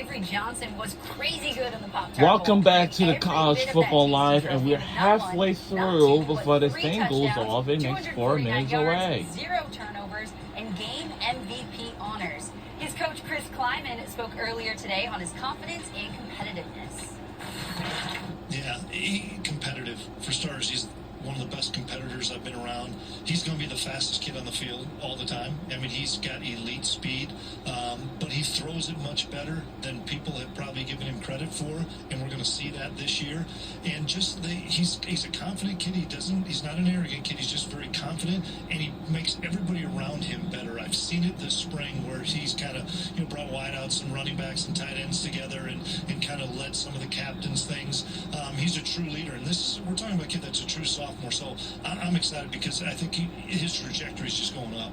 Avery Johnson was crazy good in the Pop-Tart Welcome Bowl. back to the Every College bit of Football that Live, TC and we're trophy, not halfway one, not through two, before this but thing 3 goes touchdowns, off. It makes 4 249 minutes yards, away. 0 turnovers, and game MVP honors. His coach Chris Kleiman spoke earlier today on his confidence and competitiveness. Yeah, competitive. For starters, he's one of the best competitors I've been around. He's going to be the fastest kid on the field all the time. I mean, he's got elite speed, but he throws it much better than people have probably given him credit for, and we're going to see that this year. And just he's a confident kid. He's not an arrogant kid. He's just very confident, and he makes everybody around him better. I've seen it this spring where he's kind of brought wideouts and running backs and tight ends together and kind of led some of the captains' things. He's a true leader, and we're talking about a kid that's a true sophomore. So I'm excited because I think his trajectory is just going up.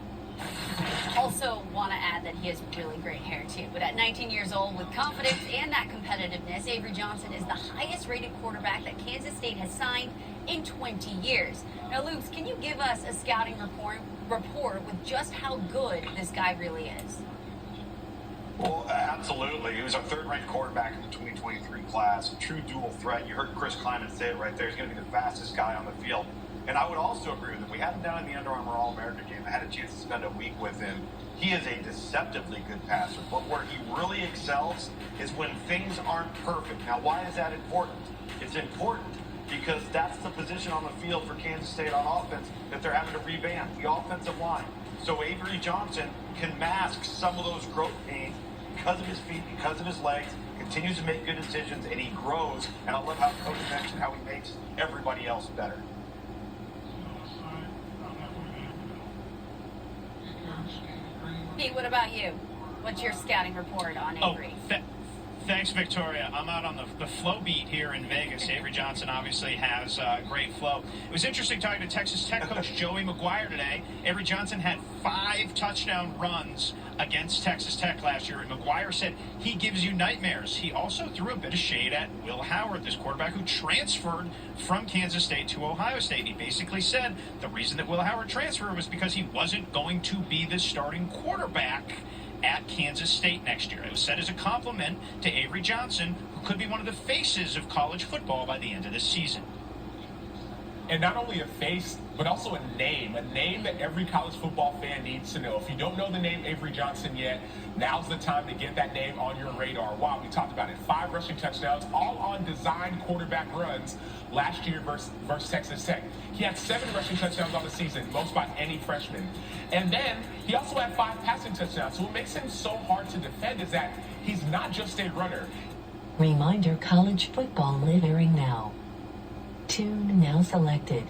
Also want to add that he has really great hair too. But at 19 years old, with confidence and that competitiveness, Avery Johnson is the highest rated quarterback that Kansas State has signed in 20 years. Now, Luke, can you give us a scouting report with just how good this guy really is? Well, absolutely. He was our third-ranked quarterback in the 2023 class, a true dual threat. You heard Chris Kleiman say it right there. He's going to be the fastest guy on the field. And I would also agree with him. We had him down in the Under Armour All-America game. I had a chance to spend a week with him. He is a deceptively good passer. But where he really excels is when things aren't perfect. Now, why is that important? It's important because that's the position on the field for Kansas State on offense that they're having to revamp, the offensive line. So Avery Johnson can mask some of those growth pains because of his feet, because of his legs, continues to make good decisions, and he grows. And I love how Coach mentioned how he makes everybody else better. Pete, what about you? What's your scouting report on Avery? Thanks, Victoria. I'm out on the flow beat here in Vegas. Avery Johnson obviously has great flow. It was interesting talking to Texas Tech coach Joey McGuire today. Avery Johnson had 5 touchdown runs against Texas Tech last year, and McGuire said he gives you nightmares. He also threw a bit of shade at Will Howard, this quarterback who transferred from Kansas State to Ohio State. And he basically said the reason that Will Howard transferred was because he wasn't going to be the starting quarterback at Kansas State next year. It was said as a compliment to Avery Johnson, who could be one of the faces of college football by the end of this season. And not only a face, but also a name that every college football fan needs to know. If you don't know the name Avery Johnson yet, now's the time to get that name on your radar. Wow, we talked about it. 5 rushing touchdowns, all on designed quarterback runs last year versus Texas Tech. He had 7 rushing touchdowns on the season, most by any freshman. And then he also had 5 passing touchdowns. So what makes him so hard to defend is that he's not just a runner. Reminder: College Football Live airing now. Tune now selected.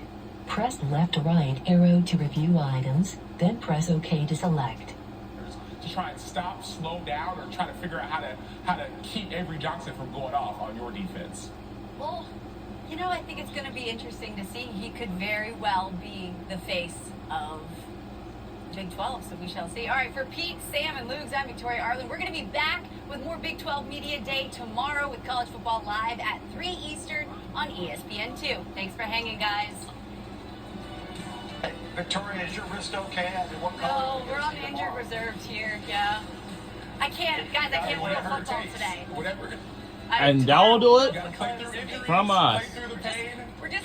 Press left or right arrow to review items, then press OK to select. To try and stop, slow down, or try to figure out how to keep Avery Johnson from going off on your defense. Well, I think it's going to be interesting to see. He could very well be the face of Big 12, so we shall see. All right, for Pete, Sam, and Luke, I'm Victoria Arlen. We're going to be back with more Big 12 Media Day tomorrow with College Football Live at 3 Eastern on ESPN2. Thanks for hanging, guys. Hey, Victoria, is your wrist okay? I mean, what color No, are we we're gonna on see injured tomorrow? reserves here, yeah. I can't throw football today. Whatever. And that will do it You gotta play through injuries, from us. play through the pain.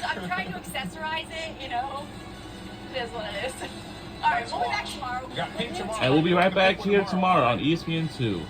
I'm trying to accessorize it, It is what it is. All right, we'll be back tomorrow. We got Pete tomorrow. And we'll be right back here tomorrow on ESPN2.